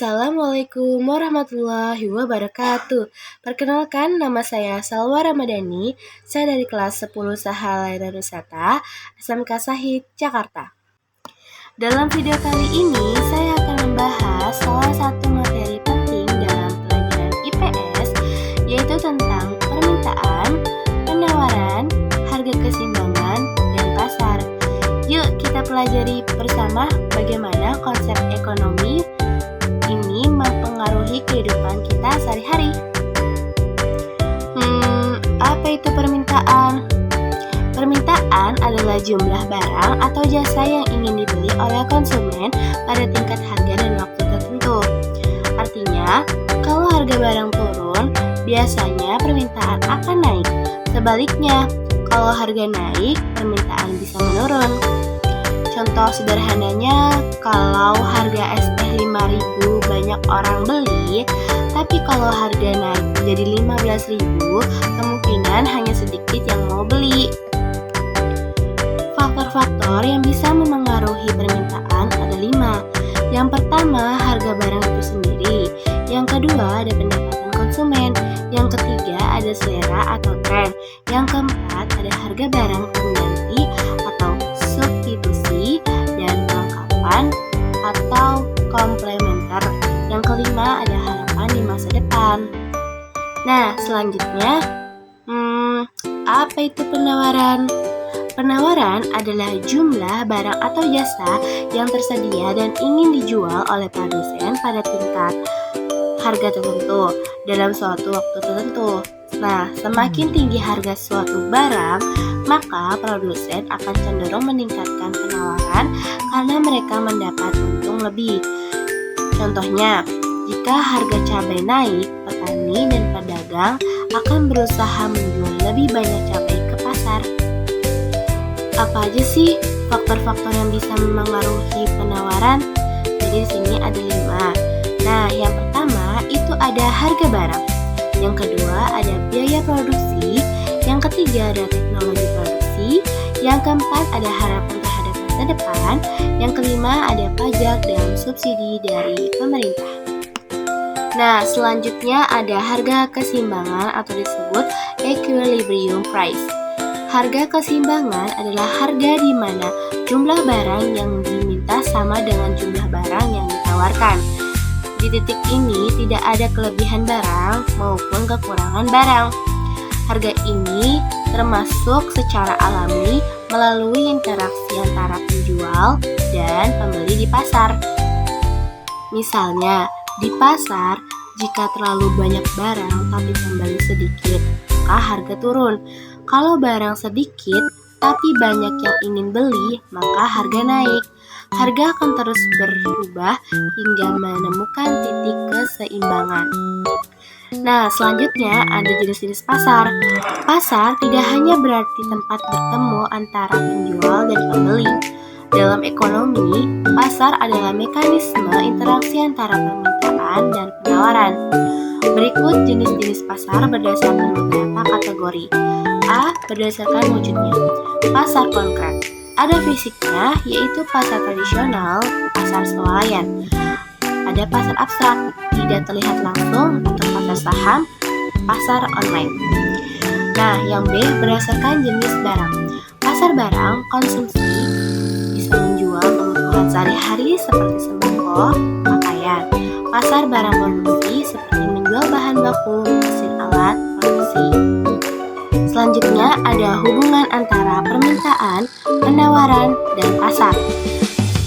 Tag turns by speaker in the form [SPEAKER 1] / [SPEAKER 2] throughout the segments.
[SPEAKER 1] Assalamualaikum warahmatullahi wabarakatuh. Perkenalkan, nama saya Salwa Ramadhani. Saya dari kelas 10 Saha Layanan Wisata, SMK Sahid, Jakarta. Dalam video kali ini, saya akan membahas salah satu materi penting dalam pelajaran IPS, yaitu tentang permintaan, penawaran, harga keseimbangan, dan pasar. Yuk kita pelajari bersama bagaimana konsep ekonomi ini mempengaruhi kehidupan kita sehari-hari. Apa itu permintaan? Permintaan adalah jumlah barang atau jasa yang ingin dibeli oleh konsumen pada tingkat harga dan waktu tertentu. Artinya, kalau harga barang turun, biasanya permintaan akan naik. Sebaliknya, kalau harga naik, permintaan bisa menurun. Contoh sederhananya, kalau harga es teh 5.000 banyak orang beli, tapi kalau harga naik menjadi 15.000, kemungkinan hanya sedikit yang mau beli. Faktor-faktor yang bisa memengaruhi permintaan ada 5. Yang pertama, harga barang itu sendiri. Yang kedua, ada pendapatan konsumen. Yang ketiga, ada selera atau tren. Yang keempat, ada harga barang pengganti atau substitusi dan kelengkapan atau komplementer. Yang kelima, ada harapan di masa depan. Nah, selanjutnya, apa itu penawaran? Penawaran adalah jumlah barang atau jasa yang tersedia dan ingin dijual oleh produsen pada tingkat harga tertentu dalam suatu waktu tertentu. Nah, semakin tinggi harga suatu barang, maka produsen akan cenderung meningkatkan penawaran karena mereka mendapat untung lebih. Contohnya, jika harga cabai naik, petani dan pedagang akan berusaha menjual lebih banyak cabai ke pasar. Apa aja sih faktor-faktor yang bisa memengaruhi penawaran? Jadi di sini ada 5. Nah, yang pertama itu ada harga barang. Yang kedua ada biaya produksi. Yang ketiga ada teknologi produksi. Yang keempat ada harapan terhadap masa depan. Yang kelima ada pajak dan subsidi dari pemerintah. Nah, selanjutnya ada harga keseimbangan atau disebut equilibrium price. Harga keseimbangan adalah harga di mana jumlah barang yang diminta sama dengan jumlah barang yang ditawarkan. Di titik ini tidak ada kelebihan barang maupun kekurangan barang. Harga ini termasuk secara alami melalui interaksi antara penjual dan pembeli di pasar. Misalnya, di pasar, jika terlalu banyak barang tapi pembeli sedikit, maka harga turun. Kalau barang sedikit tapi banyak yang ingin beli, maka harga naik. Harga akan terus berubah hingga menemukan titik keseimbangan. Nah, selanjutnya ada jenis-jenis pasar. Pasar tidak hanya berarti tempat bertemu antara penjual dan pembeli. Dalam ekonomi, pasar adalah mekanisme interaksi antara permintaan dan penawaran. Berikut jenis-jenis pasar berdasarkan beberapa kategori. A. Berdasarkan wujudnya. Pasar konkret. Ada fisiknya, yaitu pasar tradisional, pasar swalayan. Ada pasar abstrak, tidak terlihat langsung, atau pasar saham, pasar online. Nah, yang B berdasarkan jenis barang. Pasar barang konsumsi bisa menjual kebutuhan sehari-hari seperti sembako, pakaian. Pasar barang produksi seperti menjual bahan baku, mesin alat, produksi. Selanjutnya ada hubungan antara permintaan, penawaran, dan pasar.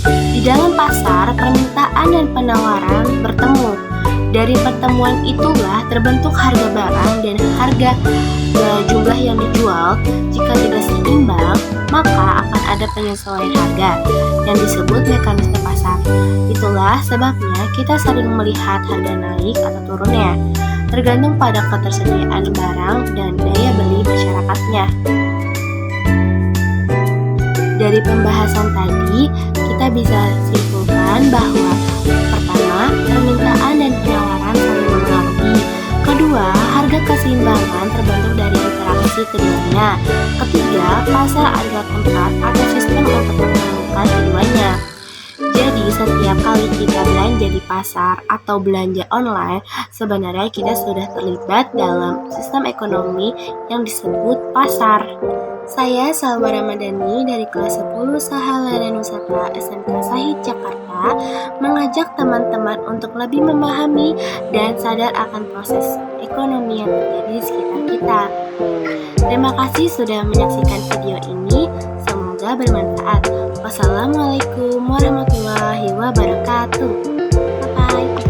[SPEAKER 1] Di dalam pasar, permintaan dan penawaran bertemu. Dari pertemuan itulah terbentuk harga barang dan harga jumlah yang dijual. Jika tidak seimbang, maka akan ada penyesuaian harga yang disebut mekanisme pasar. Itulah sebabnya kita sering melihat harga naik atau turunnya, tergantung pada ketersediaan barang dan daya beli masyarakatnya. Dari pembahasan tadi, kita bisa simpulkan bahwa pertama, permintaan dan penawaran saling mempengaruhi. Kedua, harga keseimbangan terbentuk dari interaksi keduanya. Ketiga, pasar adalah tempat atau sistem untuk menemukan keduanya. Jadi setiap kali kita belanja di pasar atau belanja online, sebenarnya kita sudah terlibat dalam sistem ekonomi yang disebut pasar. Saya Salma Ramadhani dari kelas 10 Sahala dan Wisata SMK Sahid Jakarta mengajak teman-teman untuk lebih memahami dan sadar akan proses ekonomi yang terjadi di sekitar kita. Terima kasih sudah menyaksikan video ini, semoga bermanfaat. Wassalamualaikum warahmatullahi wabarakatuh. Bye-bye.